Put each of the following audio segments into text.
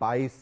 22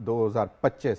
2025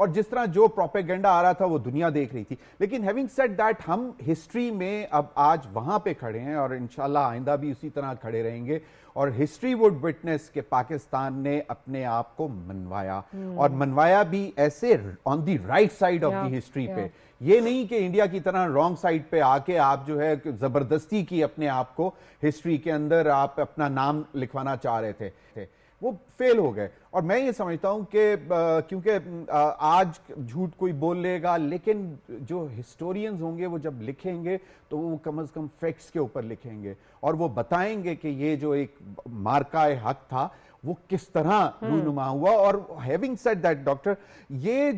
اور جس طرح جو پروپیگنڈا آ رہا تھا وہ دنیا دیکھ رہی تھی. لیکن ہیونگ سیڈ دیٹ ہم ہسٹری میں اب آج وہاں پہ کھڑے ہیں اور انشاءاللہ آئندہ بھی اسی طرح کھڑے رہیں گے, اور ہسٹری وڈ وٹنس کہ پاکستان نے اپنے آپ کو منوایا, اور منوایا بھی ایسے on the right side of the history پہ. یہ نہیں کہ انڈیا کی طرح رانگ سائڈ پہ آ کے آپ جو ہے زبردستی کی اپنے آپ کو ہسٹری کے اندر آپ اپنا نام لکھوانا چاہ رہے تھے, وہ فیل ہو گئے. اور میں یہ سمجھتا ہوں کہ کیونکہ آج جھوٹ کوئی بول لے گا, لیکن جو ہسٹورینز ہوں گے وہ جب لکھیں گے تو وہ کم از کم فیکٹس کے اوپر لکھیں گے, اور وہ بتائیں گے کہ یہ جو ایک مارکہ حق تھا وہ کس طرح رونما ہوا. اور ہیونگ سیڈ دیٹ ڈاکٹر, یہ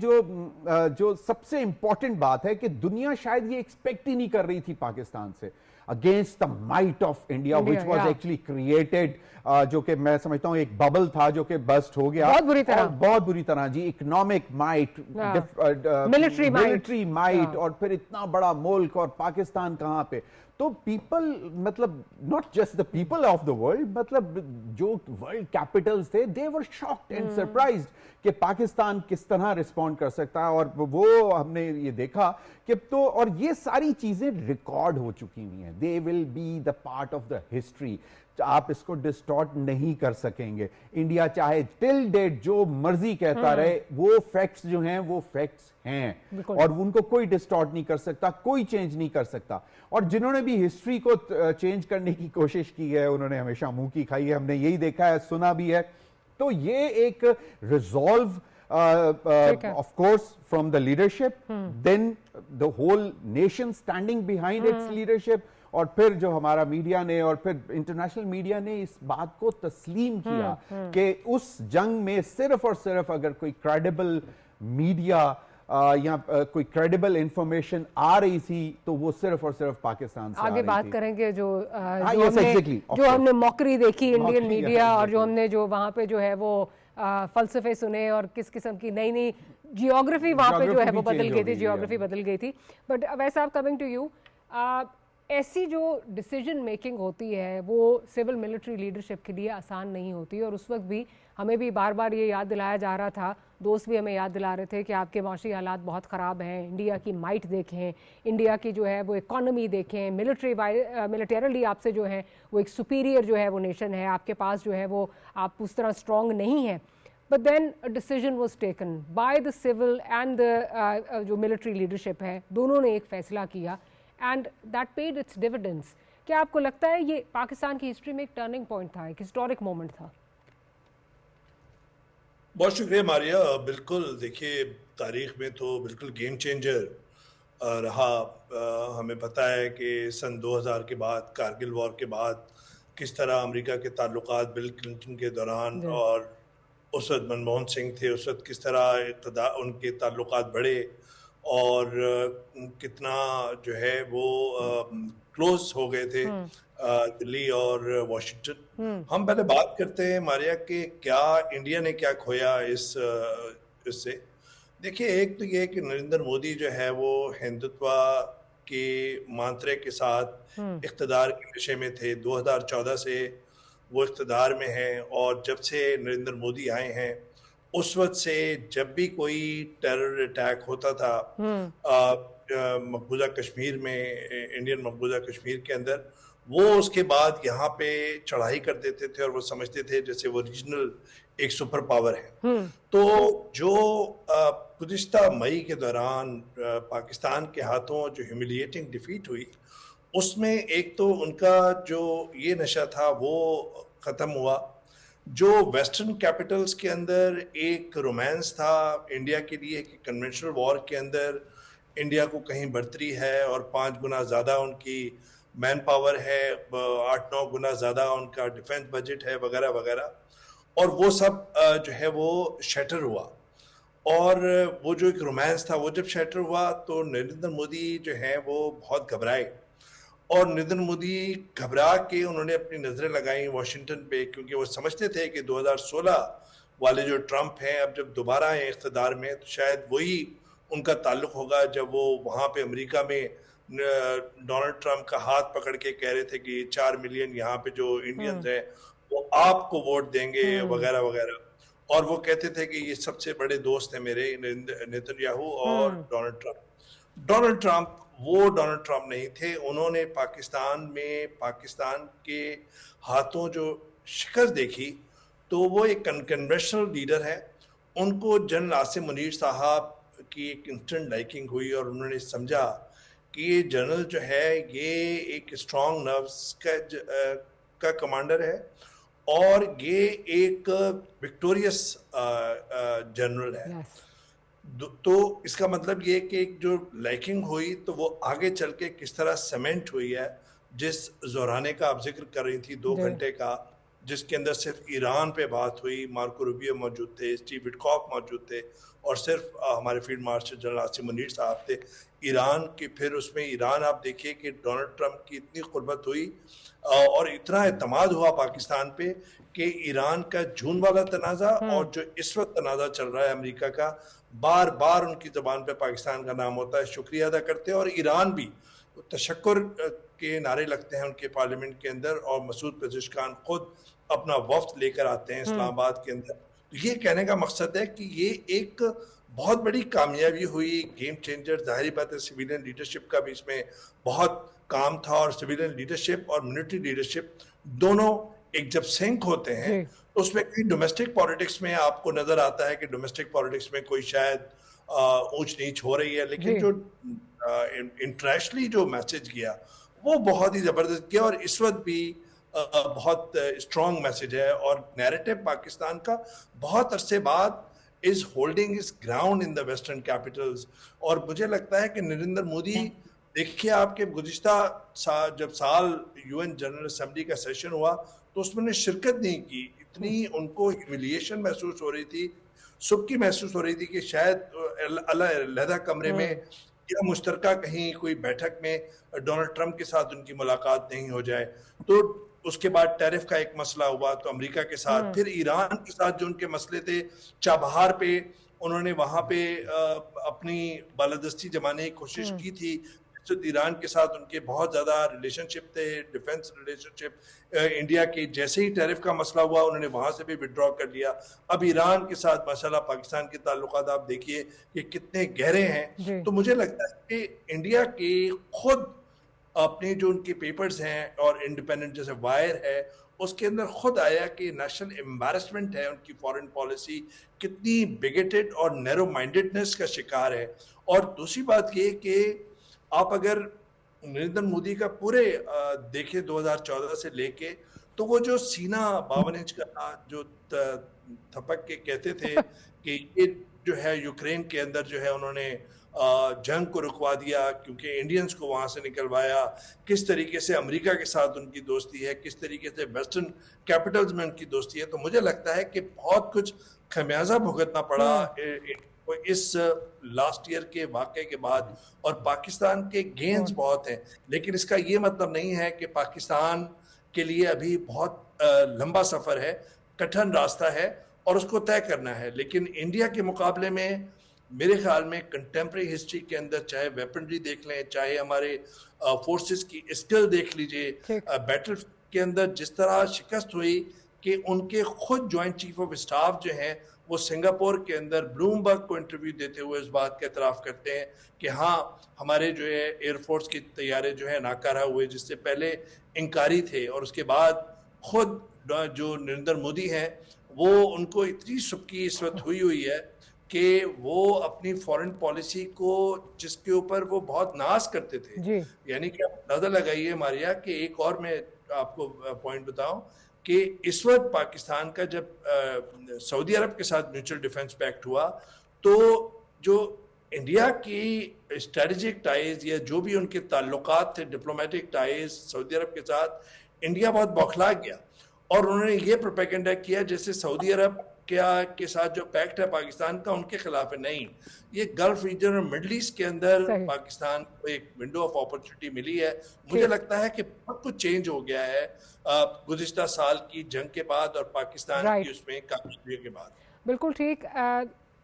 جو سب سے امپورٹنٹ بات ہے کہ دنیا شاید یہ ایکسپیکٹ ہی نہیں کر رہی تھی پاکستان سے, against the might of India, which was actually created, جو کہ میں سمجھتا ہوں ایک ببل تھا جو کہ بسٹ ہو گیا بہت بری طرح جی. اکنامک مائٹ, ملٹری مائٹ, اور پھر اتنا بڑا ملک, اور پاکستان کہاں پہ. تو پیپل, مطلب not just the people of the world, مطلب جو ورلڈ کیپٹلز تھے, they were shocked and surprised کہ پاکستان کس طرح رسپونڈ کر سکتا ہے. اور وہ ہم نے یہ دیکھا کہ تو, اور یہ ساری چیزیں ریکارڈ ہو چکی ہوئی ہیں. they will be the part of the history, آپ اس کو ڈسٹارٹ نہیں کر سکیں گے. انڈیا چاہے ٹل ڈیٹ جو مرضی کہتا رہے, وہ فیکٹس جو ہیں وہ فیکٹس ہیں, اور ان کو کوئی ڈسٹارٹ نہیں کر سکتا, کوئی چینج نہیں کر سکتا. اور جنہوں نے بھی ہسٹری کو چینج کرنے کی کوشش کی ہے انہوں نے ہمیشہ منہ کی کھائی ہے, ہم نے یہی دیکھا ہے, سنا بھی ہے. تو یہ ایک resolve of course from the leadership, then the whole nation standing behind its leadership, اور پھر جو ہمارا میڈیا نے اور پھر انٹرنیشنل میڈیا نے اس بات کو تسلیم کیا کہ اس جنگ میں صرف اور صرف اگر کوئی کریڈیبل میڈیا یا کوئی کریڈیبل انفارمیشن آ رہی تھی تو وہ صرف اور صرف پاکستان سے آ رہی تھی. آگے بات کریں گے جو ہم نے موکری دیکھی انڈین میڈیا, اور جو ہم نے جو وہاں پہ جو ہے وہ فلسفے سنے, اور کس قسم کی نئی نئی جیوگرافی وہاں پہ جو ہے وہ بدل گئی تھی, جیوگرافی بدل گئی تھی. بٹ ویسے آپ کمنگ ٹو یو, ایسی جو ڈیسیجن میکنگ ہوتی ہے وہ سول ملٹری لیڈرشپ کے لیے آسان نہیں ہوتی. اور اس وقت بھی ہمیں بھی بار بار یہ یاد دلایا جا رہا تھا, دوست بھی ہمیں یاد دلا رہے تھے کہ آپ کے معاشی حالات بہت خراب ہیں, انڈیا کی مائٹ دیکھیں, انڈیا کی جو ہے وہ اکانومی دیکھیں, ملٹریلی آپ سے جو ہے وہ ایک سپیریئر جو ہے وہ نیشن ہے, آپ کے پاس جو ہے وہ آپ اس طرح اسٹرانگ نہیں ہیں. But then a decision was taken by the civil and the جو ملٹری لیڈرشپ ہے, دونوں نے ایک فیصلہ کیا, and that paid its dividends. کیا آپ کو لگتا ہے یہ پاکستان کی ہسٹری میں ایک ٹرننگ پوائنٹ تھا, ایک ہسٹورک مومنٹ تھا؟ بہت شکریہ ماریا. بالکل, دیکھیے تاریخ میں تو بالکل گیم چینجر رہا. ہمیں پتہ ہے کہ سن 2000 کے بعد, کارگل وار کے بعد, کس طرح امریکہ کے تعلقات بل کلنٹن کے دوران, اور اس وقت منموہن سنگھ تھے, اس وقت کس طرح ان کے تعلقات بڑھے, اور کتنا جو ہے وہ کلوز ہو گئے تھے دلی اور واشنگٹن. ہم پہلے بات کرتے ہیں ماریا کہ کیا انڈیا نے کیا کھویا اس سے. دیکھیے, ایک تو یہ کہ نریندر مودی جو ہے وہ ہندوتوا کے مانترے کے ساتھ اقتدار کے نشے میں تھے. 2014 سے وہ اقتدار میں ہیں, اور جب سے نریندر مودی آئے ہیں اس وقت سے جب بھی کوئی ٹیرر اٹیک ہوتا تھا مقبوضہ کشمیر میں, انڈین مقبوضہ کشمیر کے اندر, وہ اس کے بعد یہاں پہ چڑھائی کر دیتے تھے, اور وہ سمجھتے تھے جیسے وہ ریجنل ایک سپر پاور ہے. تو جو گزشتہ مئی کے دوران پاکستان کے ہاتھوں جو ہیوملیٹنگ ڈیفیٹ ہوئی, اس میں ایک تو ان کا جو یہ نشہ تھا وہ ختم ہوا. جو ویسٹرن کیپٹلز کے اندر ایک رومانس تھا انڈیا کے لیے کہ کنونشنل وار کے اندر انڈیا کو کہیں برتری ہے, اور 5 گنا زیادہ ان کی مین پاور ہے, 8-9 گنا زیادہ ان کا ڈیفنس بجٹ ہے, وغیرہ وغیرہ, اور وہ سب جو ہے وہ شیٹر ہوا. اور وہ جو ایک رومانس تھا وہ جب شیٹر ہوا تو نریندر مودی جو ہیں وہ بہت گھبرائے, اور نریندر مودی گھبرا کے انہوں نے اپنی نظریں لگائیں واشنگٹن پہ, کیونکہ وہ سمجھتے تھے کہ 2016 والے جو ٹرمپ ہیں اب جب دوبارہ آئے اقتدار میں تو شاید وہی ان کا تعلق ہوگا جب وہ وہاں پہ امریکہ میں ڈونلڈ ٹرمپ کا ہاتھ پکڑ کے کہہ رہے تھے کہ 4 ملین یہاں پہ جو انڈینز ہیں وہ آپ کو ووٹ دیں گے, وغیرہ وغیرہ. اور وہ کہتے تھے کہ یہ سب سے بڑے دوست ہیں میرے نیتن یاہو اور ڈونلڈ ٹرمپ. ڈونلڈ ٹرمپ وہ ڈونلڈ ٹرمپ نہیں تھے. انہوں نے پاکستان کے ہاتھوں جو شکست دیکھی تو وہ ایک کنونشنل لیڈر ہے. ان کو جنرل عاصم منیر صاحب کی ایک انسٹنٹ لائکنگ ہوئی اور انہوں نے سمجھا کہ یہ جنرل جو ہے یہ ایک اسٹرانگ نروس کا کمانڈر ہے اور یہ ایک وکٹوریس جنرل ہے. تو اس کا مطلب یہ کہ جو لائکنگ ہوئی تو وہ آگے چل کے کس طرح سیمنٹ ہوئی ہے. جس زہرانے کا آپ ذکر کر رہی تھی 2 گھنٹے کا، جس کے اندر صرف ایران پہ بات ہوئی، مارکو روبیو موجود تھے، اسٹیو وٹکاف موجود تھے اور صرف ہمارے field marshal general Asim Munir صاحب تھے ایران کے. پھر اس میں ایران آپ دیکھیے کہ ڈونلڈ ٹرمپ کی اتنی قربت ہوئی اور اتنا اعتماد ہوا پاکستان پہ کہ ایران کا جون والا تنازع اور جو اس وقت تنازع چل رہا ہے امریکہ کا، بار بار ان کی زبان پہ پاکستان کا نام ہوتا ہے، شکریہ ادا کرتے ہیں. اور ایران بھی تشکر کے نعرے لگتے ہیں ان کے پارلیمنٹ کے اندر اور مسعود پزشکان خود اپنا وفد لے کر آتے ہیں اسلام آباد کے اندر. یہ کہنے کا مقصد ہے کہ یہ ایک بہت بڑی کامیابی ہوئی، گیم چینجر. ظاہری بات ہے سویلین لیڈرشپ کا بھی اس میں بہت کام تھا اور سویلین لیڈرشپ اور ملٹری لیڈرشپ دونوں ایک جب سنک ہوتے ہیں تو اس میں کوئی ڈومیسٹک پالیٹکس میں آپ کو نظر آتا ہے کہ ڈومیسٹک پالیٹکس میں کوئی شاید اونچ نیچ ہو رہی ہے، لیکن جو انٹرنیشنلی جو میسج گیا وہ بہت ہی زبردست گیا اور اس وقت بھی بہت اسٹرانگ میسج ہے. اور نیریٹو پاکستان کا بہت عرصے بعد is holding its ground in the western capitals. اور مجھے لگتا ہے کہ نریندر مودی، دیکھیے آپ کے گزشتہ جب سال UN جنرل اسمبلی کا سیشن ہوا تو اس میں نے شرکت نہیں کی. اتنی ان کو ہیوملیشن محسوس ہو رہی تھی، سبکی محسوس ہو رہی تھی کہ شاید علیحدہ کمرے میں یا مشترکہ کہیں کوئی بیٹھک میں ڈونلڈ ٹرمپ کے ساتھ ان کی ملاقات نہیں ہو جائے. تو اس کے بعد ٹیرف کا ایک مسئلہ ہوا تو امریکہ کے ساتھ، پھر ایران کے ساتھ جو ان کے مسئلے تھے چابہار پہ انہوں نے وہاں پہ اپنی بالادستی جمانے کی کوشش کی تھی. ایران کے ساتھ ان کے بہت زیادہ ریلیشن شپ تھے، ڈیفنس ریلیشن شپ. انڈیا کے جیسے ہی ٹیرف کا مسئلہ ہوا انہوں نے وہاں سے بھی وڈرا کر لیا. اب ایران کے ساتھ ماشاءاللہ پاکستان کے تعلقات آپ دیکھیے کہ کتنے گہرے ہیں. تو مجھے لگتا ہے کہ انڈیا کے خود اپنے جو ان کے پیپرز ہیں اور انڈیپینڈنٹ جیسے وائر ہے اس کے اندر خود آیا کہ نیشنل امبیرسمنٹ ہے ان کی فارن پالیسی کتنی بگیٹڈ اور نیرو مائنڈڈنس کا شکار ہے. اور دوسری بات یہ کہ آپ اگر نریندر مودی کا پورے دیکھیں 2014 سے لے کے تو وہ جو سینہ 52 انچ کا جو تھپک کے کہتے تھے کہ یہ جو ہے یوکرین کے اندر جو ہے انہوں نے جنگ کو رکوا دیا کیونکہ انڈینز کو وہاں سے نکلوایا، کس طریقے سے امریکہ کے ساتھ ان کی دوستی ہے، کس طریقے سے ویسٹرن کیپٹلز میں ان کی دوستی ہے. تو مجھے لگتا ہے کہ بہت کچھ خمیازہ بھگتنا پڑا اس لاسٹ ایئر کے واقعے کے بعد. اور پاکستان کے گینز بہت ہیں لیکن اس کا یہ مطلب نہیں ہے کہ پاکستان کے لیے ابھی بہت لمبا سفر ہے، کٹھن راستہ ہے اور اس کو طے کرنا ہے. لیکن انڈیا کے مقابلے میں میرے خیال میں کنٹمپریری ہسٹری کے اندر چاہے ویپنری دیکھ لیں، چاہے ہمارے فورسز کی اسکل دیکھ لیجئے، بیٹل کے اندر جس طرح شکست ہوئی کہ ان کے خود جوائنٹ چیف آف اسٹاف جو ہیں وہ سنگاپور کے اندر بلومبرگ کو انٹرویو دیتے ہوئے اس بات کا اعتراف کرتے ہیں کہ ہاں ہمارے جو ہے ایئر فورس کی طیارے جو ہیں ناکارہ ہوئے، جس سے پہلے انکاری تھے. اور اس کے بعد خود جو نریندر مودی ہیں وہ ان کو اتنی سبکی اس وقت ہوئی ہے کہ وہ اپنی فورن پالیسی کو جس کے اوپر وہ بہت ناز کرتے تھے، یعنی کہ آپ اندازہ لگائیے ماریا کہ ایک اور میں آپ کو پوائنٹ بتاؤں کہ اس وقت پاکستان کا جب سعودی عرب کے ساتھ میوچل ڈیفنس پیکٹ ہوا تو جو انڈیا کی اسٹریٹجک ٹائز یا جو بھی ان کے تعلقات تھے ڈپلومیٹک ٹائز سعودی عرب کے ساتھ، انڈیا بہت بوکھلا گیا اور انہوں نے یہ پروپیگنڈا کیا جیسے سعودی عرب کے ساتھ جو پیکٹ ہے پاکستان کا ان کے خلاف ہے. نہیں، یہ گلف ریجن اور مڈل ایسٹ کے اندر پاکستان کو ایک ونڈو آف اپرچونٹی ملی ہے. مجھے لگتا ہے کہ بہت کچھ چینج ہو گیا ہے گزشتہ سال کی جنگ کے بعد اور پاکستان کی اس میں کامیابی کے بعد. بالکل ٹھیک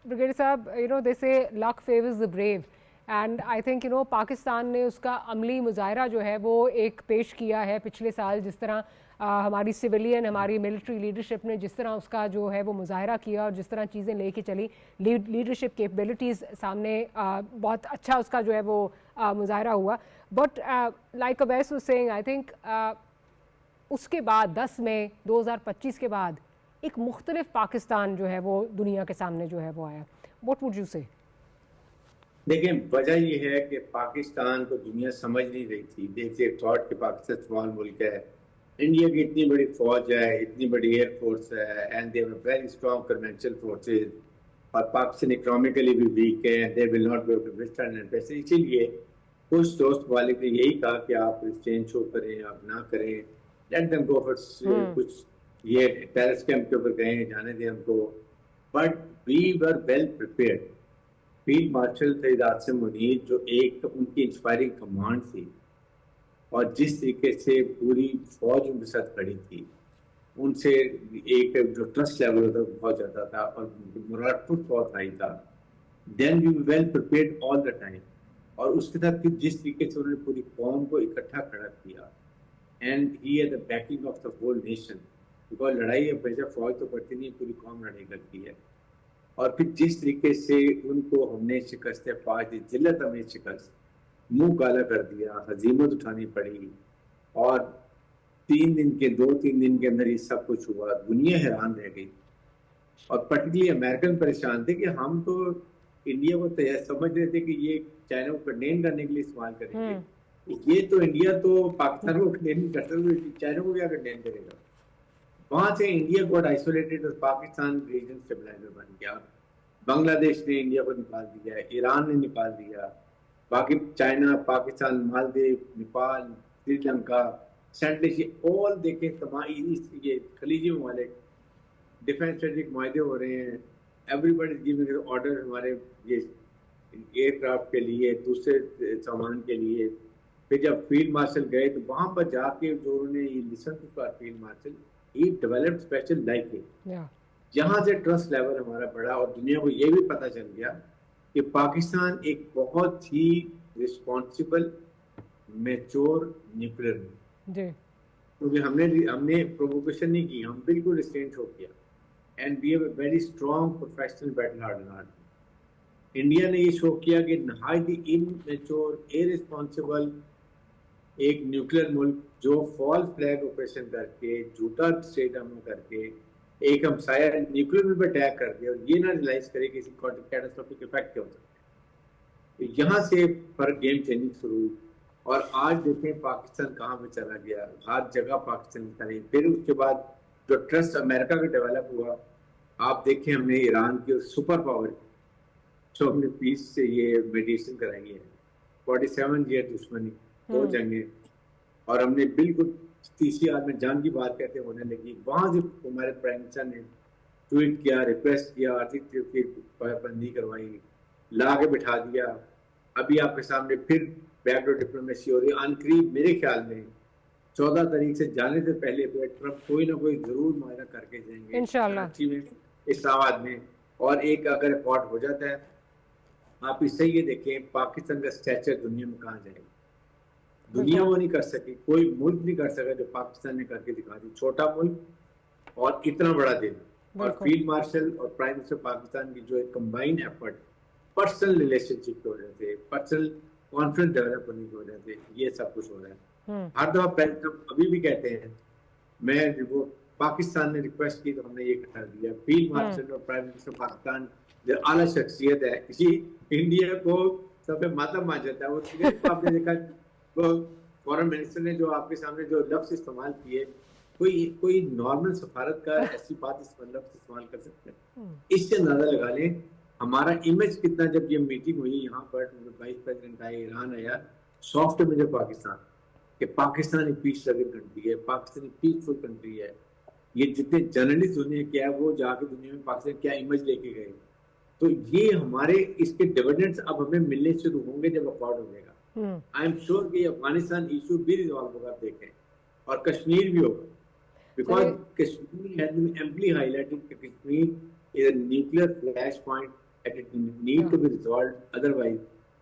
بریگیڈیئر صاحب. they say luck favors the brave and I think Pakistan نے اس کا عملی مظاہرہ جو ہے وہ ایک پیش کیا ہے پچھلے سال، جس طرح ہماری سویلین ہماری ملٹری لیڈرشپ نے جس طرح اس کا جو ہے وہ مظاہرہ کیا اور جس طرح چیزیں لے کے چلی، لیڈرشپ کیپبلٹیز سامنے بہت اچھا اس کا جو ہے وہ مظاہرہ ہوا. But like Owais was saying I think اس کے بعد 10 مئی 2025 کے بعد ایک مختلف پاکستان جو ہے وہ دنیا کے سامنے جو ہے وہ آیا. واٹ وڈ یو سے؟ دیکھیں وجہ یہ ہے کہ پاکستان کو دنیا سمجھ نہیں رہی تھی. دیکھیے تھاٹ کہ پاکستان اسمال ملک ہے، انڈیا کی اتنی بڑی فوج ہے، اتنی بڑی ایئر فورس ہے، and they have very strong conventional forces, اور پاکستان اکنامکلی بھی ویک ہے، they will not be able to وithstand انفیشن. اسی لیے کچھ دوست والد نے یہی کہا کہ آپ ایکسچینج شو کریں، آپ نہ کریں، لیٹ دیم گو فار کچھ یہ ٹیررسٹ کیمپ کے اوپر گئے جانے دیں ہم کو. But we were well prepared. Field marshal Syed Asim Munir جو ایک ان کی انسپائرنگ کمانڈ تھی، اور جس طریقے سے پوری فوج ان کے ساتھ کھڑی تھی، ان سے ایک جو ٹرسٹ لیول ہوتا ہے بہت زیادہ تھا اور مراد خود بہت ہائی تھا. Then we well prepared all the time. اور اس کے ساتھ جس طریقے سے انہوں نے پوری قوم کو اکٹھا کھڑا کیا، and he has the backing of the whole nation. Because لڑائی ہمیشہ فوج تو پڑتی نہیں، پوری قوم لڑائی کرتی ہے. اور پھر جس طریقے سے ان کو ہم نے شکست پاش دی، ذلت ہمیں شکست، منہ کالا کر دیا، ہزیمت اٹھانی پڑی، اور 2-3 دن کے اندر یہ سب کچھ ہوا. دنیا حیران رہ گئی، اور پرٹیکولرلی امریکن پریشان تھے کہ ہم تو انڈیا کو سمجھ رہے تھے کہ یہ چائنا کو کنڈین کرنے کے لیے استعمال کریں گے. یہ تو انڈیا تو پاکستان کو کنڈین نہیں کرتا، چائنا کو کیا کنڈین کرے گا. وہاں سے انڈیا گوٹ آئسولیٹڈ اور پاکستان ریجن اسٹیبلائزر بن گیا. بنگلہ دیش نے انڈیا کو نکال دیا، ایران نے نکال دیا، باقی China, Pakistan, Maldives, Nepal, Sri Lanka, Saint Asia آل دیکھیں تمام یہ خلیجی ممالک ڈیفینس اسٹریٹجک معاہدے ہو رہے ہیں. ایوری بڈی گیونگ آرڈر ہمارے یہ ایئر کرافٹ کے لیے، دوسرے سامان کے لیے. پھر جب فیلڈ مارشل گئے تو وہاں پر جا کے جو انہوں نے یہ listen to field marshal, he developed special like it. جہاں سے ٹرسٹ لیول ہمارا بڑھا، اور دنیا کو یہ بھی پتہ چل گیا کہ پاکستان ایک بہت ہی رسپانسبل میچور نیوکلیئر ہے. کیونکہ ہم نے پرووکیشن نہیں کی، ہم بالکل ریسٹرینٹ ہو گیا. And we have a very strong professional battle hardened. India نے یہ شو کیا کہ نہایت ہی ان میچور، ارسپانسبل ایک نیوکلیئر ملک جو فالس فلیگ آپریشن کر کے، جھوٹا اسٹیٹ امن کر کے ایک ہمسایہ نیوکلیئر ملک پہ اٹیک کر دیا، اور یہ نہ ریلائز کرے کہ اس کی کیٹاسٹروفک افیکٹ کیا ہو سکتا ہے. یہاں سے پر گیم چینجنگ شروع. اور آج دیکھیں پاکستان کہاں پہ چلا گیا، ہر جگہ پاکستان کا نہیں. پھر اس کے بعد جو ٹرسٹ امریکہ کا ڈیولپ ہوا، آپ دیکھیں ہم نے ایران کی سپر پاور جو ہم نے پیس سے یہ میڈیشن کرائی ہے، 47 ایئر دشمنی، 2 جنگیں، اور ہم نے بالکل تیسری عالمی جنگ کی بات کہتے ہونے لگی. وہاں سے ہمارے پرائم منسٹر نے ٹویٹ کیا، ریکویسٹ کیا، آرتھک پابندی کروائی، لا کے بٹھا دیا. ابھی آپ کے سامنے پھر بیک ڈور ڈپلومیسی ہو رہی ہے. عنقریب میرے خیال میں 14 تاریخ سے جانے سے پہلے ٹرمپ کوئی نہ کوئی ضرور معاہدہ کر کے جائیں گے کراچی میں، اسلام آباد میں. اور ایک اگر ریکارڈ ہو جاتا ہے، آپ اس سے یہ دیکھیں پاکستان کا اسٹیچر دنیا میں کہاں جائے گا. دنیا وہ نہیں کر سکی، کوئی ملک نہیں کر سکا جو پاکستان نے کر کے دکھا دی. چھوٹا ملک اور اتنا بڑا دن. اور فیلڈ مارشل اور پرائم منسٹر پاکستان کی جو ایک کمبائنڈ ایفرٹ، پرسنل ریلیشن شپ کی وجہ سے، پرسنل کانفیڈنس ڈیولپ ہونے کی وجہ سے یہ سب کچھ ہو رہا ہے. ہر دفعہ ابھی بھی کہتے ہیں، میں وہ پاکستان نے ریکویسٹ کی تو ہم نے یہ کر دیا. فیلڈ مارشل اور پرائم منسٹر پاکستان جو اعلیٰ شخصیت ہے، یہ انڈیا کو سب پہ ماتم مان جاتا ہے. وہ آپ نے دیکھا فورن منسٹر نے جو آپ کے سامنے جو لفظ استعمال کیے، کوئی نارمل سفارت کا ایسی بات لفظ استعمال کر سکتے ہیں؟ اس سے اندازہ لگا لیں ہمارا امیج کتنا. جب یہ میٹنگ ہوئی یہاں پر، وائس پریزیڈنٹ آئے، ایران آیا، سافٹ امیج آف پاکستان کہ پاکستان ایک پیس لوونگ کنٹری ہے، پاکستان ایک پیسفل کنٹری ہے. یہ جتنے جرنلسٹ دنیا کے ہیں وہ جا کے دنیا میں پاکستان کیا امیج لے کے گئے. تو یہ ہمارے اس کے ڈیویڈنڈس اب ہمیں ملنے شروع ہوں گے جب اکارڈ ہو جائے گا. آئی ایم شیور کہ افغانستان ایشو بھی ریزالو ہوگا، دیکھیں، اور کشمیر بھی ہوگا. Because Kashmir has been amply highlighted کہ Kashmir is a nuclear flash point and it need to be resolved. Otherwise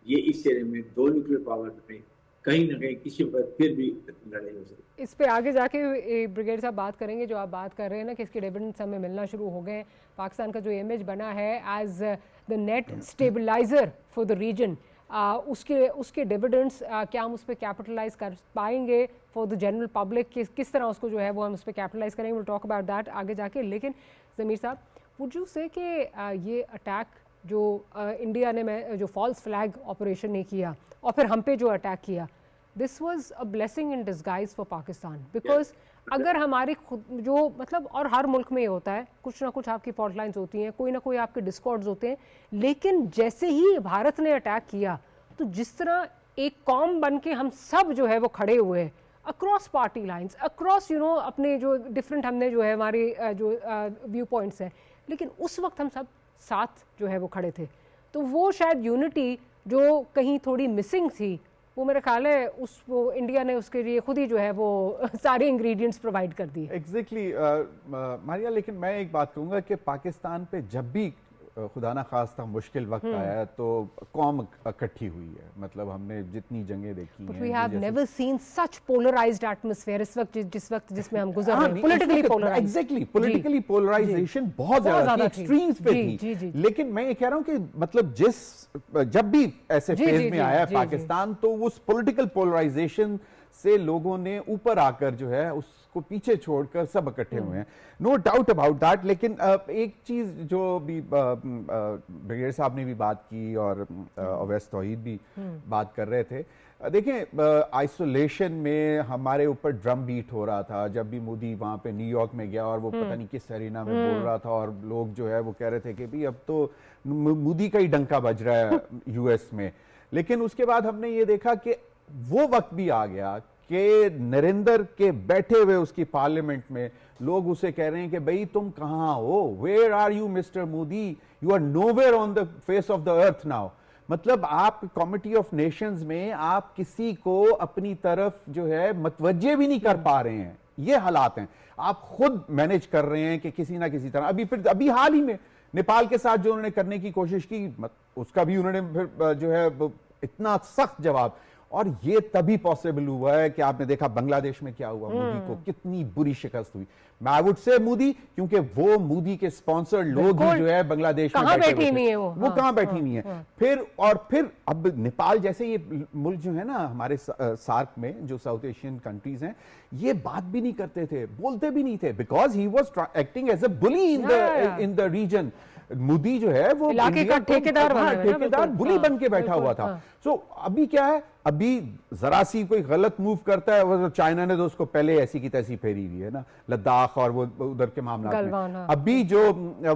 یہ اس ایرے میں 2 نیوکلیر پاور میں کہیں نہ کہیں کسی وقت پھر بھی لڑائی ہو سکتی ہے. اس پہ آگے جا کے بریگیڈ صاحب بات کریں گے. جو آپ بات کر رہے ہیں نا کہ اس کے ڈیویڈنڈس ہمیں ملنا شروع ہو گئے ہیں, پاکستان کا جو امیج بنا ہے as the net stabiliser for the region, اس کے ڈیویڈنڈس کیا ہم اس پہ کیپٹلائز کر پائیں گے فار دا جنرل پبلک, کس طرح اس کو جو ہے وہ ہم اس پہ کیپٹلائز کریں گے. ول ٹاک اباؤٹ دیٹ آگے جا کے. لیکن ضمیر صاحب وڈ یو سے کہ یہ اٹیک جو انڈیا نے جو فالس فلیگ آپریشن نے کیا اور پھر ہم پہ جو اٹیک کیا, دس was a blessing in disguise for Pakistan, because اگر ہماری جو مطلب, اور ہر ملک میں یہ ہوتا ہے, کچھ نہ کچھ آپ کی فالٹ لائنز ہوتی ہیں, کوئی نہ کوئی آپ کے ڈسکارڈز ہوتے ہیں, لیکن جیسے ہی بھارت نے اٹیک کیا تو جس طرح ایک قوم بن کے ہم سب جو ہے وہ کھڑے ہوئے ہیں اکراس پارٹی لائنز, اکراس اپنے جو ڈفرینٹ ہم نے جو ہے ہماری جو ویو پوائنٹس ہیں, لیکن اس وقت ہم سب ساتھ جو ہے وہ کھڑے تھے. تو وہ شاید یونٹی جو کہیں تھوڑی مسنگ تھی, وہ میرا خیال ہے انڈیا نے اس کے لیے خود ہی جو ہے وہ سارے انگریڈینٹس پرووائڈ کر دیے. ایگزیکٹلی ماریا, لیکن میں ایک بات کہوں گا کہ پاکستان پہ جب بھی خدا نہ خواستہ مشکل وقت آیا تو قوم اکٹھی ہوئی ہے. مطلب ہم نے جتنی جنگیں دیکھی ہیں, we have never seen such polarized atmosphere اس وقت جس میں ہم گزر رہے ہیں, politically polarized. Exactly politically polarization بہت زیادہ تھی, ایکسٹریمز پہ تھی. لیکن میں یہ کہہ رہا ہوں کہ مطلب جب بھی ایسے فیز میں آیا ہے پاکستان, تو اس پولیٹیکل پولرائزیشن سے لوگوں نے اوپر آ کر جو ہے اس کو پیچھے چھوڑ کر سب اکٹھے ہوئے ہیں, نو ڈاؤٹ اباؤٹ دیٹ. لیکن ایک چیز جو بھی بریگیڈ صاحب نے بھی بات کی اور اویس توحید بھی بات کر رہے تھے, دیکھیں آئسولیشن میں ہمارے اوپر ڈرم بیٹ ہو رہا تھا جب بھی مودی وہاں پہ نیو یارک میں گیا اور وہ پتہ نہیں کس ارینا میں بول رہا تھا, اور لوگ جو ہے وہ کہہ رہے تھے کہ بھی اب تو مودی کا ہی ڈنکا بج رہا ہے یو ایس میں. لیکن اس کے بعد ہم نے یہ دیکھا کہ وہ وقت بھی آ گیا کہ نریندر کے بیٹھے ہوئے اس کی پارلیمنٹ میں لوگ اسے کہہ رہے ہیں کہ بھئی تم کہاں ہو, where are you mister Modi, you are nowhere on the face of the earth now. مطلب آپ کمیٹی آف نیشنز میں آپ کسی کو اپنی طرف جو ہے متوجہ بھی نہیں کر پا رہے ہیں. یہ حالات ہیں, آپ خود مینیج کر رہے ہیں کہ کسی نہ کسی طرح. ابھی حال ہی میں نیپال کے ساتھ جو انہوں نے کرنے کی کوشش کی, اس کا بھی انہوں نے پھر جو ہے اتنا سخت جواب, اور یہ تبھی پاسبل ہوا ہے کہ آپ نے دیکھا بنگلہ دیش میں کیا ہوا, مودی کو کتنی بری شکست ہوئی. میں وڈ سے مودی, کیونکہ وہ مودی کے سپانسر لوگ ہی جو ہے بنگلہ دیش میں بیٹھے ہوئے, وہ کہاں بیٹھی نہیں ہے. پھر اب نیپال جیسے یہ ملک جو ہے نا ہمارے سارک میں جو ساؤتھ ایشین کنٹریز ہیں, یہ بات بھی نہیں کرتے تھے, بولتے بھی نہیں تھے, because he was acting as a بلی ان دا ریجن. مودی جو ہے وہ ٹھیکیدار بلی بن کے بیٹھا ہوا تھا. سو ابھی کیا ہے, ابھی ذرا سی کوئی غلط موو کرتا ہے, وہ چائنا نے تو اس کو پہلے ایسی کی تیسی پھیری ہوئی ہے نا, لداخ اور وہ ادھر کے معاملات میں. ابھی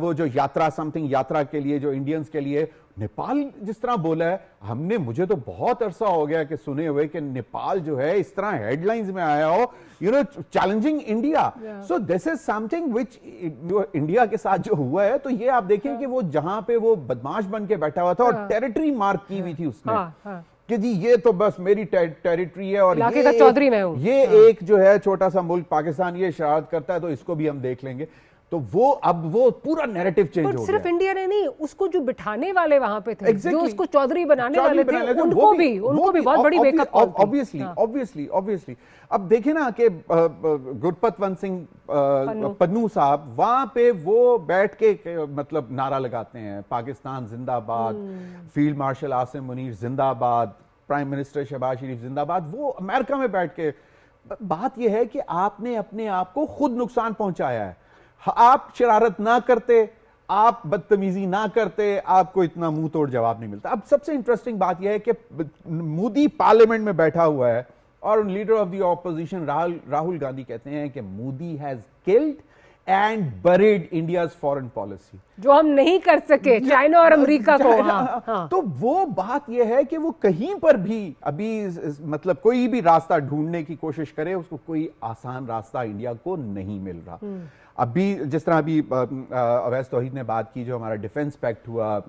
وہ جو یاترا سم تھنگ یاترا کے لیے جو انڈینز کے لیے نیپال جس طرح بولا ہے, مجھے تو بہت عرصہ ہو گیا کہ سنے ہوئے کہ نیپال جو ہے اس طرح ہیڈ لائنز میں آیا ہو, challenging India. So this is something which India کے ساتھ جو ہوا ہے, تو یہ آپ دیکھیں کہ وہ جہاں پہ وہ بدماش بن کے بیٹھا ہوا تھا اور ٹیریٹری مارک کی ہوئی تھی اس نے کہ جی یہ تو بس میری ٹیریٹری ہے, اور یہ ایک جو ہے چھوٹا سا ملک پاکستان یہ شرارت کرتا ہے تو اس کو بھی ہم دیکھ لیں گے. تو اب وہ پورا نیریٹو چینج ہو گیا. صرف انڈیا نے نہیں, اس کو جو بٹھانے والے وہاں پہ تھے, جو اس کو چودھری بنانے والے تھے, ان کو بھی بہت بڑی بیک اپ کال تھی. obviously اب دیکھیں نا کہ گرپت سنگھ پنو صاحب وہاں پہ وہ بیٹھ کے مطلب نعرہ لگاتے ہیں پاکستان زندہ باد, فیلڈ مارشل عاصم منیر زندہ باد, پرائم منسٹر شہباز شریف زندہ باد. وہ امریکہ میں بیٹھ کے, بات یہ ہے کہ آپ نے اپنے آپ کو خود نقصان پہنچایا ہے. آپ شرارت نہ کرتے, آپ بدتمیزی نہ کرتے, آپ کو اتنا منہ توڑ جواب نہیں ملتا. اب سب سے انٹرسٹنگ بات یہ ہے کہ مودی پارلیمنٹ میں بیٹھا ہوا ہے اور leader of the opposition Rahul Gandhi کہتے ہیں کہ Modi has killed and buried India's foreign policy, جو ہم نہیں کر سکے چائنا اور امریکہ کو. تو وہ بات یہ ہے کہ وہ کہیں پر بھی ابھی مطلب کوئی بھی راستہ ڈھونڈنے کی کوشش کرے, اس کو کوئی آسان راستہ انڈیا کو نہیں مل رہا. ابھی جس طرح ابھی اویس توحید نے بات کی, جو ہمارا ڈیفنس پیکٹ ہوا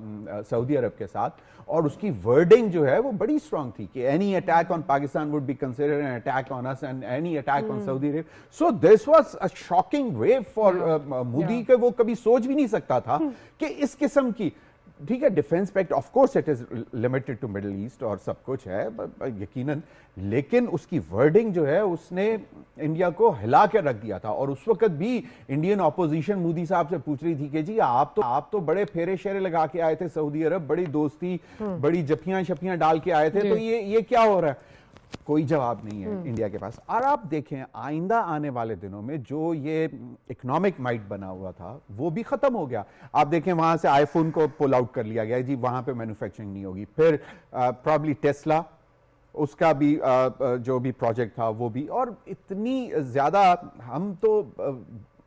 سعودی عرب کے ساتھ, اور اس کی ورڈنگ جو ہے وہ بڑی اسٹرانگ تھی کہ any attack on Pakistan would be considered an attack on us and any attack on Saudi Arab. So this was a shocking view for Modi, کہ وہ کبھی سوچ بھی نہیں سکتا تھا کہ اس قسم کی ٹھیک ہے defence pact of course it is limited to Middle East اور سب کچھ ہے یقیناً, لیکن اس کی ورڈنگ جو ہے اس نے انڈیا کو ہلا کے رکھ دیا تھا. اور اس وقت بھی انڈین اپوزیشن مودی صاحب سے پوچھ رہی تھی کہ جی آپ تو بڑے پھیرے شیرے لگا کے آئے تھے سعودی عرب, بڑی دوستی بڑی جفیاں شفیاں ڈال کے آئے تھے, تو یہ کیا ہو رہا ہے؟ کوئی جواب نہیں ہے انڈیا کے پاس. اور آپ دیکھیں آئندہ آنے والے دنوں میں جو یہ اکنامک مائٹ بنا ہوا تھا وہ بھی ختم ہو گیا. آپ دیکھیں وہاں سے آئی فون کو پل آؤٹ کر لیا گیا جی, وہاں پہ مینوفیکچرنگ نہیں ہوگی. پھر پرابلی ٹیسلا, اس کا بھی جو بھی پروجیکٹ تھا وہ بھی, اور اتنی زیادہ ہم تو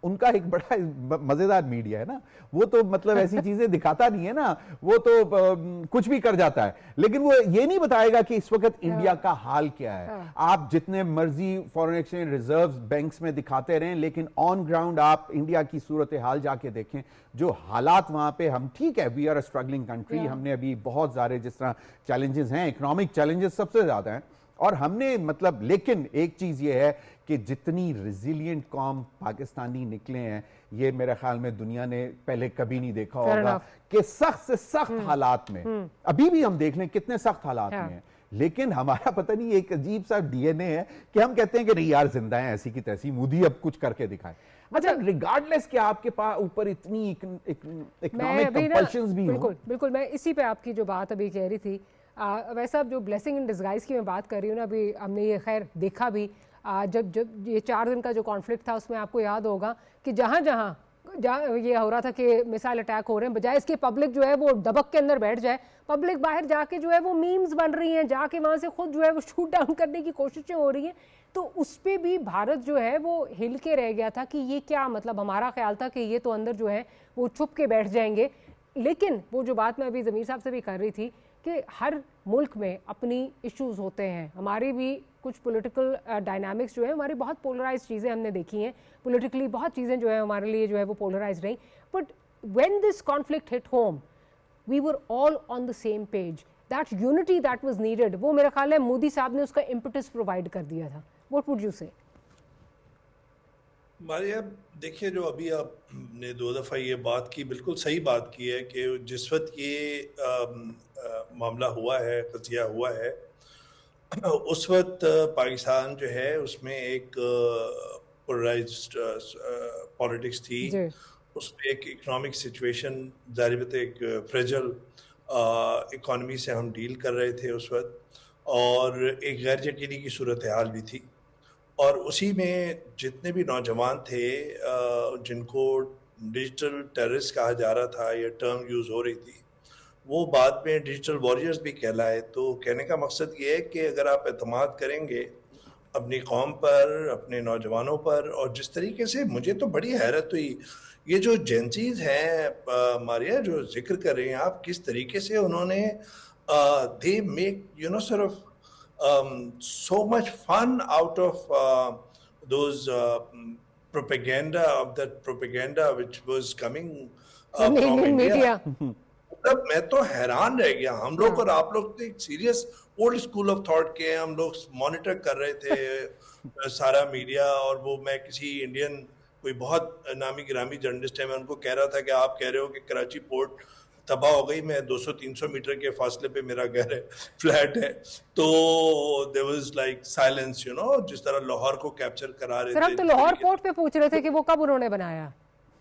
ان کا ایک بڑا مزیدار میڈیا ہے نا, وہ تو مطلب ایسی چیزیں دکھاتا نہیں ہے نا, وہ تو کچھ بھی کر جاتا ہے, لیکن وہ یہ نہیں بتائے گا کہ اس وقت انڈیا کا حال کیا ہے. آپ جتنے مرضی فورن ایکسچینج ریزروز بینکس میں دکھاتے رہیں, لیکن آن گراؤنڈ آپ انڈیا کی صورتحال جا کے دیکھیں, جو حالات وہاں پہ, ہم ٹھیک ہے we are a struggling country, ہم نے ابھی بہت سارے جس طرح چیلنجز ہیں, اکنامک چیلنجز سب سے زیادہ ہیں, اور ہم نے مطلب, لیکن ایک چیز یہ ہے کہ جتنی ریزیلینٹ قوم پاکستانی نکلے ہیں, یہ میرے خیال میں دنیا نے پہلے کبھی نہیں دیکھا ہوگا کہ سخت سے سخت حالات میں, ابھی بھی ہم دیکھ لیں کتنے سخت حالات میں ہیں, لیکن ہمارا پتہ نہیں ایک عجیب سا ڈی این اے ہے کہ ہم کہتے ہیں کہ نہیں یار زندہ ہیں ایسی کی تیسی, مودی اب کچھ کر کے دکھائے. مطلب ریگارڈلیس کہ آپ کے پاس اوپر اتنی اکنامک کمپلشنز بھی ہوں. بالکل میں اسی پہ آپ کی جو بات ابھی کہہ رہی تھی, ویسا جو بلیسنگ ان ڈسگائز کی میں بات کر رہی ہوں نا, ابھی ہم نے یہ خیر دیکھا بھی, جب یہ 4 دن کا جو کانفلکٹ تھا اس میں آپ کو یاد ہوگا کہ جہاں یہ ہو رہا تھا کہ میسائل اٹیک ہو رہے ہیں, بجائے اس کے پبلک جو ہے وہ دبک کے اندر بیٹھ جائے, پبلک باہر جا کے جو ہے وہ میمز بن رہی ہیں, جا کے وہاں سے خود جو ہے وہ شوٹ ڈاؤن کرنے کی کوششیں ہو رہی ہیں. تو اس پہ بھی بھارت جو ہے وہ ہل کے رہ گیا تھا کہ یہ کیا مطلب, ہمارا خیال تھا کہ یہ تو اندر جو ہے وہ چھپ کے بیٹھ جائیں گے. لیکن وہ جو بات میں ابھی ضمیر صاحب سے بھی کر رہی تھی کہ ہر ملک میں اپنی ایشوز ہوتے ہیں, ہماری بھی کچھ پولیٹیکل ڈائنامکس جو ہے, ہماری بہت پولرائز چیزیں ہم نے دیکھی ہیں, پولیٹیکلی بہت چیزیں جو ہے ہمارے لیے جو ہے وہ پولرائز رہیں. But when this conflict hit home we were all on the same page, that unity that was needed, وہ میرا خیال ہے مودی صاحب نے اس کا امپٹس پرووائڈ کر دیا تھا. واٹ وڈ یو سے؟ ماریا دیکھیے, جو ابھی آپ نے 2 دفعہ یہ بات کی, بالکل صحیح بات کی ہے کہ جس وقت یہ معاملہ ہوا ہے, قضیہ ہوا ہے, اس وقت پاکستان جو ہے اس میں ایک پولرائزڈ پالیٹکس تھی, اس میں ایک اکنامک سچویشن, ظاہر بات ایک فریجل اکانومی سے ہم ڈیل کر رہے تھے اس وقت, اور ایک غیر یقینی کی صورتحال بھی تھی. اور اسی میں جتنے بھی نوجوان تھے جن کو ڈیجیٹل ٹیررسٹ کہا جا رہا تھا, یہ ٹرم یوز ہو رہی تھی, وہ بعد میں ڈیجیٹل واریئرز بھی کہلائے. تو کہنے کا مقصد یہ ہے کہ اگر آپ اعتماد کریں گے اپنی قوم پر, اپنے نوجوانوں پر, اور جس طریقے سے مجھے تو بڑی حیرت ہوئی, یہ جو جینزیز ہیں ماریا جو ذکر کر رہے ہیں آپ, کس طریقے سے انہوں نے they make sort of so much fun out of those propaganda which was coming from India. میں تو حیران رہ گیا. ہم لوگ اور آپ لوگ تو ایک serious old school of thought کے, ہم لوگ مانیٹر کر رہے تھے سارا میڈیا, اور وہ میں کسی انڈین کوئی بہت نامی گرامی جرنلسٹ ہے, میں ان کو کہہ رہا تھا کہ آپ کہہ رہے ہو کہ کراچی پورٹ تباہ ہو گئی, میں 200-300 میٹر کے فاصلے پہ میرا گھر ہے, فلیٹ ہے. تو there was like silence, جس طرح لاہور کو کیپچر کرا رہے تھے. سر آپ تو لاہور پورٹ پہ پوچھ رہے تھے کہ وہ کب انہوں نے بنایا,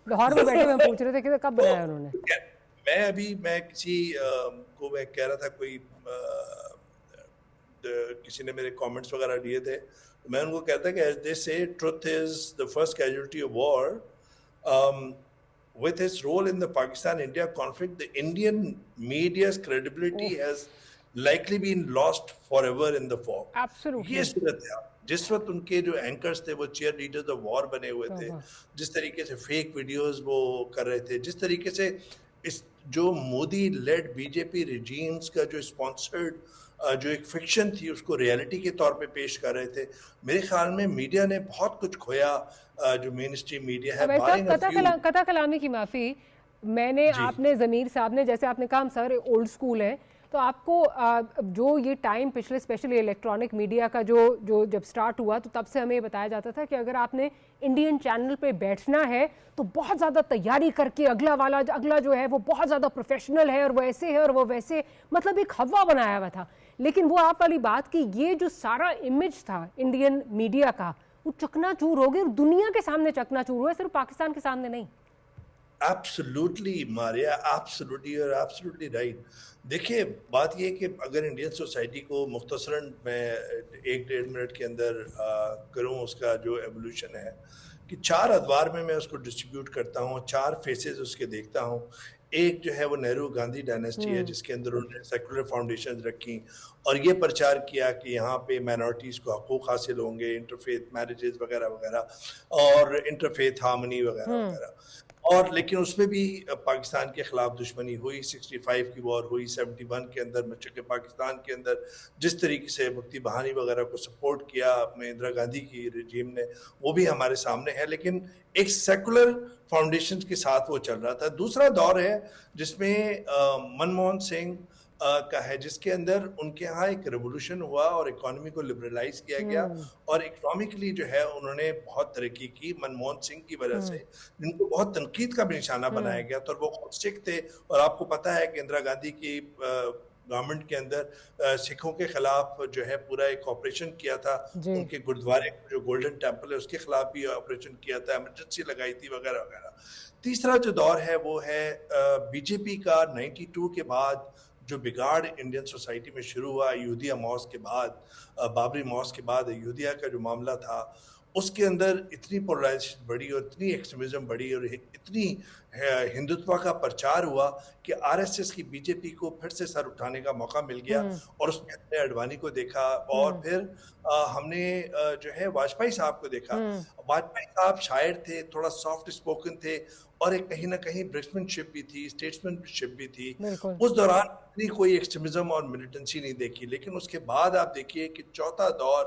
لاہور میں بیٹھے ہوئے پوچھ رہے تھے کہ کب بنایا انہوں نے. میں کسی کو میں کہہ رہا تھا, کوئی کسی نے میرے کامنٹس وغیرہ لیے تھے, میں ان کو کہتا کہ as they say truth is the first casualty of war. With its role in the Pakistan-India conflict, the Indian media's credibility has likely been lost forever in the fog. Absolutely. یہ صورت ہے. جس وقت ان کے جو اینکرز تھے وہ chair leaders of war بنے ہوئے تھے, جس طریقے سے فیک ویڈیوز وہ کر رہے تھے, جس طریقے سے اس جو مودی لیڈ بی جے پی ریجیمز کا جو اسپانسرڈ جو ایک فکشن تھی اس کو ریالٹی کے طور پہ پیش کر رہے تھے. میرے خیال میں میڈیا نے بہت کچھ کھویا, جو مین اسٹریم میڈیا ہے. قطع کلامی کی معافی, میں نے آپ نے ضمیر صاحب نے, جیسے آپ نے کہا ہم سر اولڈ اسکول ہیں, تو آپ کو جو یہ ٹائم پچھلے اسپیشلی الیکٹرانک میڈیا کا جو جب سٹارٹ ہوا تو تب سے ہمیں بتایا جاتا تھا کہ اگر آپ نے انڈین چینل پہ بیٹھنا ہے تو بہت زیادہ تیاری کر کے اگلا جو ہے وہ بہت زیادہ پروفیشنل ہے اور وہ ایسے ہے اور وہ ویسے, مطلب ایک ہوا بنایا ہوا تھا. لیکن وہ آپ والی بات کہ یہ جو سارا امیج تھا انڈین میڈیا کا وہ چکنا چور ہو گیا, اور دنیا کے سامنے چکنا چور ہوا ہے, صرف پاکستان کے سامنے نہیں. ایبسلوٹلی ماریا, ایبسلوٹلی اور ایبسلوٹلی رائٹ. دیکھیے بات یہ کہ اگر انڈین سوسائٹی کو مختصراً میں 1-1.5 منٹ کے اندر کروں اس کا جو ایولیوشن ہے کہ 4 ادوار میں اس کو ڈسٹریبیوٹ کرتا ہوں, 4 فیسز اس کے دیکھتا ہوں. ایک جو ہے وہ نہرو گاندھی ڈائنیسٹی ہے جس کے اندر انہوں نے سیکولر فاؤنڈیشنز رکھی اور یہ پرچار کیا کہ یہاں پہ مائنورٹیز کو حقوق حاصل ہوں گے, انٹرفیتھ میرجز وغیرہ وغیرہ اور انٹرفیتھ ہارمنی وغیرہ وغیرہ. اور لیکن اس میں بھی پاکستان کے خلاف دشمنی ہوئی, 65 کی وار ہوئی, 71 کے اندر مشرق پاکستان کے اندر جس طریقے سے مفتی بہانی وغیرہ کو سپورٹ کیا اندرا گاندھی کی رجیم نے, وہ بھی ہمارے سامنے ہے. لیکن ایک سیکولر فاؤنڈیشن کے ساتھ وہ چل رہا تھا. دوسرا دور ہے جس میں منموہن سنگھ کا ہے, جس کے اندر ان کے ہاں ایک ریولوشن ہوا اور اکانومی کو لبرلائز کیا گیا اور اکنامکلی جو ہے انہوں نے بہت ترقی کی منموہن سنگھ کی وجہ سے, جن کو بہت تنقید کا بھی نشانہ بنایا گیا. تو وہ خود سکھ تھے اور آپ کو پتا ہے کہ اندرا گاندھی کی گورنمنٹ کے اندر سکھوں کے خلاف جو ہے پورا ایک آپریشن کیا تھا. ان کے گردوارے جو گولڈن ٹیمپل ہے اس کے خلاف بھی آپریشن کیا تھا, ایمرجنسی لگائی تھی وغیرہ وغیرہ. تیسرا جو دور ہے وہ ہے بی جے پی کا 92 کے بعد جو بگاڑ انڈین سوسائٹی میں شروع ہوا ایودھیا ماسک کے بعد, بابری ماسک کے بعد ایودھیا کا جو معاملہ تھا اس کے اندر اتنی پولرائزیشن بڑھی اور اتنی ایکسٹریمزم بڑھی اور اتنی ہندوتوا کا پرچار ہوا کہ آر ایس ایس کی بی جے پی کو پھر سے سر اٹھانے کا موقع مل گیا. اور اس میں ہم نے اڈوانی کو دیکھا اور پھر ہم نے جو ہے واجپئی صاحب کو دیکھا. واجپئی صاحب شاعر تھے, تھوڑا سافٹ اسپوکن تھے اور ایک کہیں نہ کہیں برسمن شپ بھی تھی, اسٹیٹسمن شپ بھی تھی. اس دوران اتنی کوئی ایکسٹریمزم اور ملیٹنسی نہیں دیکھی. لیکن اس کے بعد آپ دیکھیے کہ چوتھا دور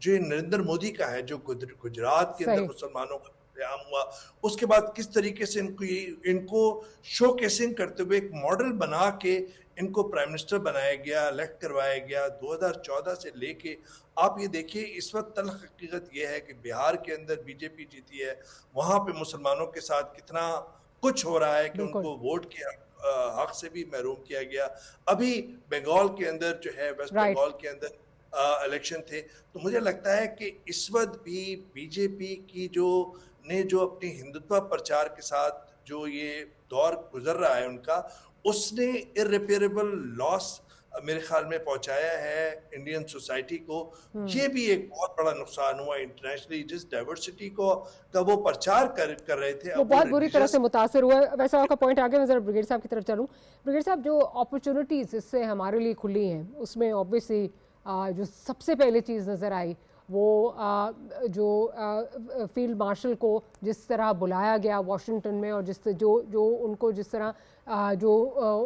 جو نریندر مودی کا ہے, جو گجرات کے اندر مسلمانوں کا قیام ہوا, اس کے بعد کس طریقے سے ان کو شو کیسنگ کرتے ہوئے ایک ماڈل بنا کے ان کو پرائم منسٹر بنایا گیا, الیکٹ کروایا گیا 2014 سے لے کے. آپ یہ دیکھیے اس وقت تلخ حقیقت یہ ہے کہ بہار کے اندر بی جے پی جیتی ہے, وہاں پہ مسلمانوں کے ساتھ کتنا کچھ ہو رہا ہے کہ ان کو ووٹ کے حق سے بھی محروم کیا گیا. ابھی بنگال کے اندر جو ہے ویسٹ بنگال کے اندر الیکشن تھے. تو مجھے لگتا ہے کہ اس وقت بھی بی جے پی کی جو اپنی ہندوتوا پرچار کے ساتھ جو یہ دور گزر رہا ہے ان کا, اس نے irreparable لاس میرے خیال میں پہنچایا ہے انڈین سوسائٹی کو. یہ بھی ایک بہت بڑا نقصان ہوا انٹرنیشنلی, جس ڈائیورسٹی کا وہ پرچار کر رہے تھے وہ بہت بری طرح سے متاثر ہوا. ویسا آپ کا پوائنٹ آگے میں ذرا بریگیڈ صاحب کی طرف چلوں. بریگیڈ صاحب, جو اپرچونٹیز اس سے ہمارے لیے کھلی ہیں اس میں اوبویسلی جو سب سے پہلے چیز نظر آئی وہ جو فیلڈ مارشل کو جس طرح بلایا گیا واشنگٹن میں, اور جو ان کو جس طرح جو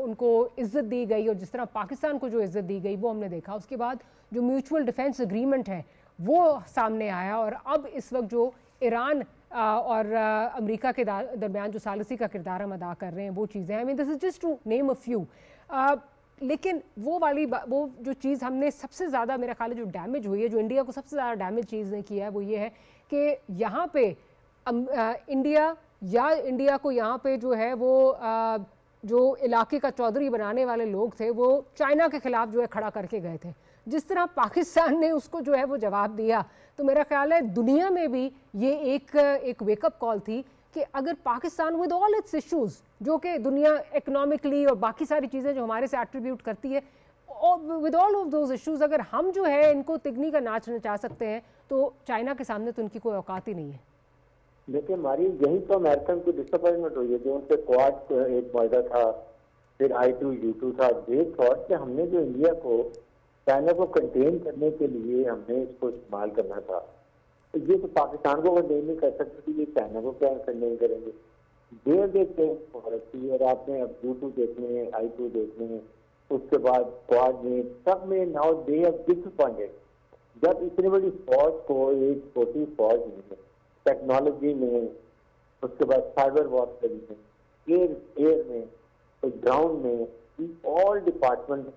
ان کو عزت دی گئی اور جس طرح پاکستان کو جو عزت دی گئی وہ ہم نے دیکھا. اس کے بعد جو میوچول ڈیفینس اگریمنٹ ہے وہ سامنے آیا, اور اب اس وقت جو ایران اور امریکہ کے درمیان جو ثالثی کا کردار ہم ادا کر رہے ہیں وہ چیزیں, I mean this is just to name a few. لیکن وہ جو چیز ہم نے سب سے زیادہ میرا خیال ہے جو ڈیمیج ہوئی ہے, جو انڈیا کو سب سے زیادہ ڈیمیج چیز نے کیا ہے وہ یہ ہے کہ یہاں پہ انڈیا کو یہاں پہ جو ہے وہ جو علاقے کا چودھری بنانے والے لوگ تھے وہ چائنا کے خلاف جو ہے کھڑا کر کے گئے تھے. جس طرح پاکستان نے اس کو جو ہے وہ جواب دیا, تو میرا خیال ہے دنیا میں بھی یہ ایک ویک اپ کال تھی کہ اگر Pakistan with all its issues, جو کہ دنیا اکنامکلی اور باقی ساری چیزیں جو ہمارے سے ایٹریبیوٹ کرتی ہے, with all of those issues اگر ہم جو ہے ان کو تگنی کا ناچ نچا سکتے ہیں تو چائنا کے سامنے تو ان کی کوئی اوقات ہی نہیں ہے. دیکھیں ہماری یہی تو امریکن کو ڈسپوائنٹمنٹ ہوئی ہے, جو ان سے کواد ایک معاہدہ تھا, پھر I2U2 تھا. دے تھاٹ کہ ہم نے جو انڈیا کو چائنا کو کنٹین کرنے کے لیے ہم نے اس کو استعمال کرنا تھا, یہ تو پاکستان کو کنٹین نہیں کر سکتے کہ یہ چائنا کو کیا کنٹین کریں گے. دیر دیکھتے ہیں رکھتی ہے, اور آپ نے اب U2 دیکھنے ہیں, I2 دیکھنے ہیں, اس کے بعد کواد میں سب میں ناؤ دے ہیو ڈسپوائنٹڈ. جب اتنی بڑی فوج کو ایک چھوٹی فوج میں ٹیکنالوجی میں, اس کے بعد سائبر وارفیئر میں, ایئر میں, گراؤنڈ میں all department of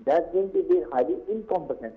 That means that they are highly incompetent.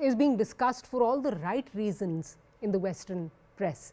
is being discussed for all the right reasons in the western press.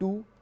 2,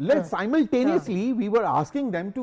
Let's simultaneously we were asking them to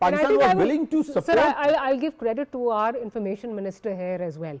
Pakistan was willing to support. Sir, I'll give credit to our information minister here as well,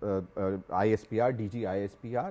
ISPR, DG ISPR,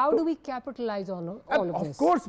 How do we capitalize on all of this? Of course,